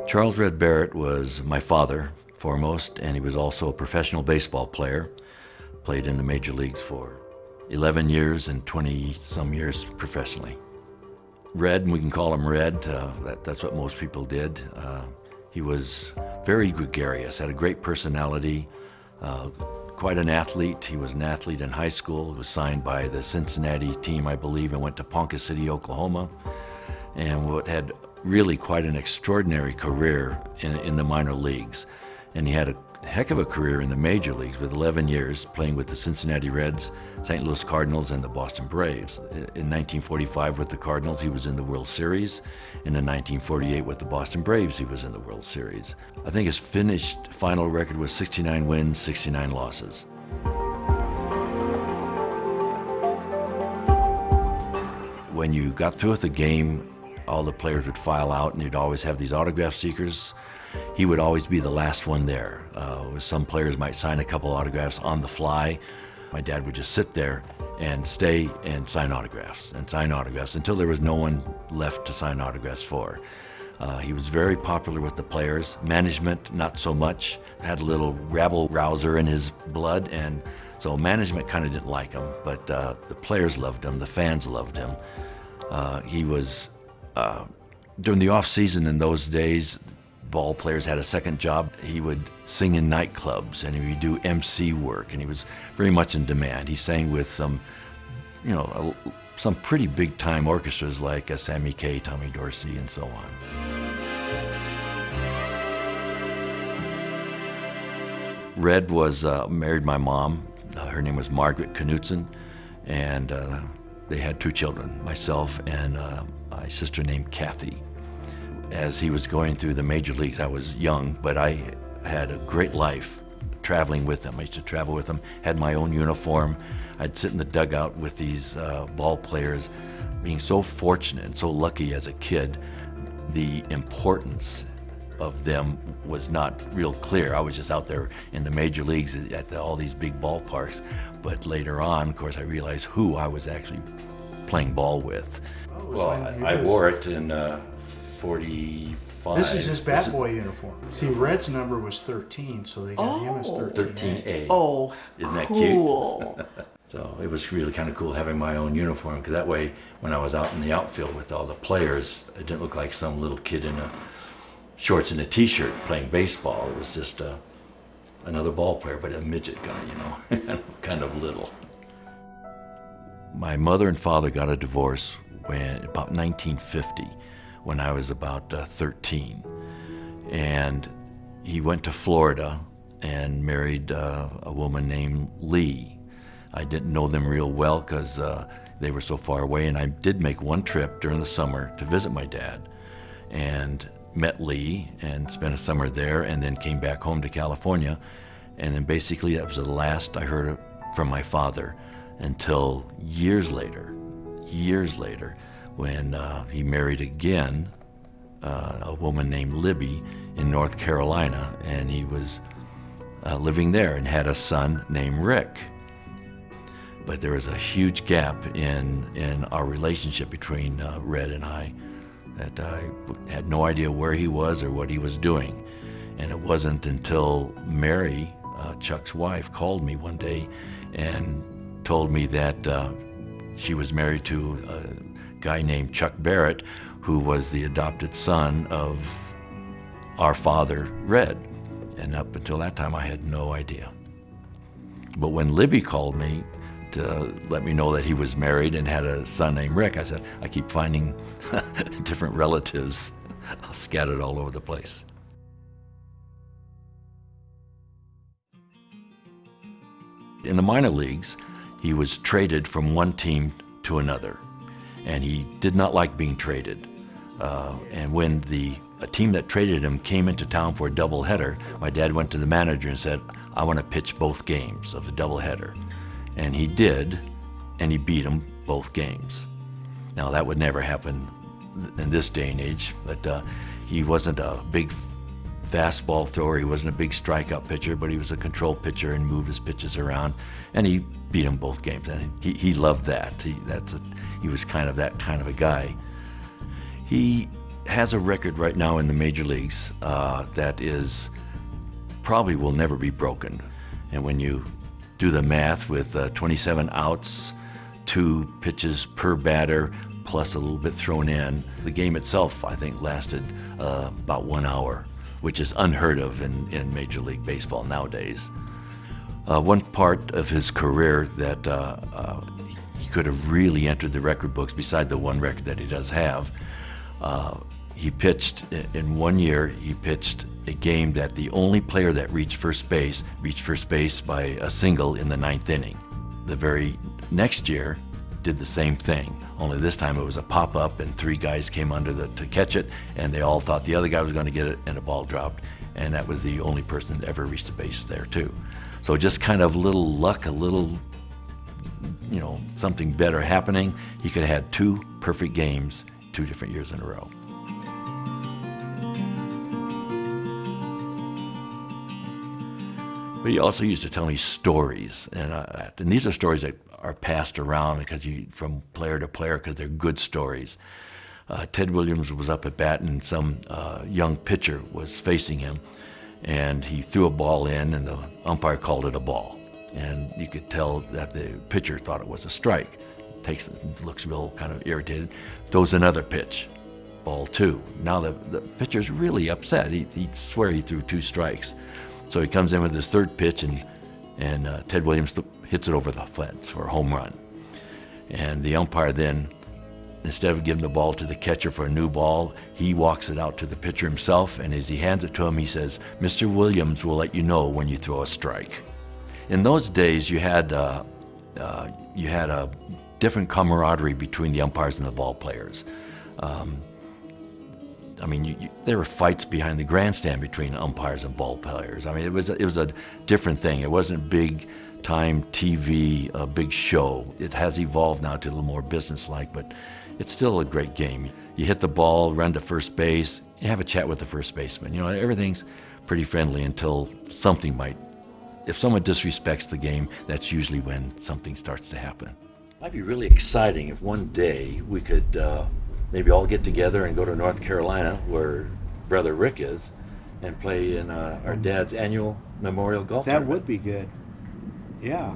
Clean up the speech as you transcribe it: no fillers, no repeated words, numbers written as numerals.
Charles Red Barrett was my father, foremost, and he was also a professional baseball player. Played in the major leagues for 11 years and 20-some years professionally. Red, and we can call him Red, that's what most people did. He was very gregarious, had a great personality, quite an athlete. He was an athlete in high school. He was signed by the Cincinnati team, I believe, and went to Ponca City, Oklahoma, and had really quite an extraordinary career in the minor leagues. And he had a heck of a career in the major leagues with 11 years playing with the Cincinnati Reds, St. Louis Cardinals, and the Boston Braves. In 1945 with the Cardinals, he was in the World Series. And in 1948 with the Boston Braves, he was in the World Series. I think his finished final record was 69 wins, 69 losses. When you got through with the game, all the players would file out, and you'd always have these autograph seekers. He would always be the last one there. Some players might sign a couple autographs on the fly. My dad would just sit there and stay and sign autographs until there was no one left to sign autographs for. He was very popular with the players. Management, not so much. Had a little rabble-rouser in his blood, and so management kind of didn't like him, but the players loved him, the fans loved him. He was during the off season in those days, ball players had a second job. He would sing in nightclubs and he would do MC work, and he was very much in demand. He sang with some pretty big time orchestras like Sammy Kaye, Tommy Dorsey, and so on. Red was married my mom. Her name was Margaret Knutson, and they had two children, myself and my sister named Kathy. As he was going through the major leagues, I was young, but I had a great life traveling with him. I used to travel with him, had my own uniform. I'd sit in the dugout with these ball players, being so fortunate and so lucky as a kid. The importance of them was not real clear. I was just out there in the major leagues at all these big ballparks. But later on, of course, I realized who I was actually playing ball with. Well, I wore it in 45. This is his bat boy uniform. See, Red's number was 13, so they got him as 13A. Oh, isn't that cool. cute? So it was really kind of cool having my own uniform, because that way, when I was out in the outfield with all the players, it didn't look like some little kid in shorts and a t-shirt playing baseball. It was just another ball player, but a midget guy, kind of little. My mother and father got a divorce about 1950, when I was about 13. And he went to Florida and married a woman named Lee. I didn't know them real well because they were so far away, and I did make one trip during the summer to visit my dad, and met Lee and spent a summer there, and then came back home to California. And then basically that was the last I heard from my father until years later, when he married again a woman named Libby in North Carolina, and he was living there and had a son named Rick. But there was a huge gap in our relationship between Red and I, that I had no idea where he was or what he was doing. And it wasn't until Mary, Chuck's wife, called me one day and told me that she was married to a guy named Chuck Barrett, who was the adopted son of our father, Red. And up until that time, I had no idea. But when Libby called me to let me know that he was married and had a son named Rick, I said, I keep finding different relatives scattered all over the place. In the minor leagues, he was traded from one team to another, and he did not like being traded. And when a team that traded him came into town for a doubleheader, my dad went to the manager and said, I want to pitch both games of the doubleheader. And he did, and he beat them both games. Now, that would never happen in this day and age, but he wasn't a big fastball thrower, he wasn't a big strikeout pitcher, but he was a control pitcher and moved his pitches around, and he beat them both games, and he loved that. He was kind of that kind of a guy. He has a record right now in the major leagues that is probably will never be broken. And when you do the math with 27 outs, 2 pitches per batter, plus a little bit thrown in, the game itself, I think, lasted about 1 hour, which is unheard of in Major League Baseball nowadays. One part of his career that he could have really entered the record books, beside the one record that he does have, he pitched in 1 year. He pitched a game that the only player that reached first base by a single in the 9th inning. The very next year, did the same thing, only this time it was a pop-up and 3 guys came under to catch it, and they all thought the other guy was going to get it, and the ball dropped, and that was the only person that ever reached a base there too. So just kind of little luck, a little, something better happening. He could have had 2 perfect games 2 different years in a row. But he also used to tell me stories, and these are stories that are passed around from player to player because they're good stories. Ted Williams was up at bat, and some young pitcher was facing him, and he threw a ball in, and the umpire called it a ball. And you could tell that the pitcher thought it was a strike. Looks real kind of irritated, throws another pitch, ball 2. Now the pitcher's really upset. He'd swear he threw 2 strikes. So he comes in with his 3rd pitch, and Ted Williams hits it over the fence for a home run. And the umpire then, instead of giving the ball to the catcher for a new ball, he walks it out to the pitcher himself, and as he hands it to him, he says, "Mr. Williams will let you know when you throw a strike." In those days, you had a different camaraderie between the umpires and the ball players. There were fights behind the grandstand between umpires and ball players. It was a different thing. It wasn't big time TV, a big show. It has evolved now to a little more business-like, but it's still a great game. You hit the ball, run to first base, you have a chat with the first baseman. Everything's pretty friendly until if someone disrespects the game, that's usually when something starts to happen. It might be really exciting if one day we could maybe all get together and go to North Carolina, where Brother Rick is, and play in our dad's annual memorial golf tournament. That would be good. Yeah.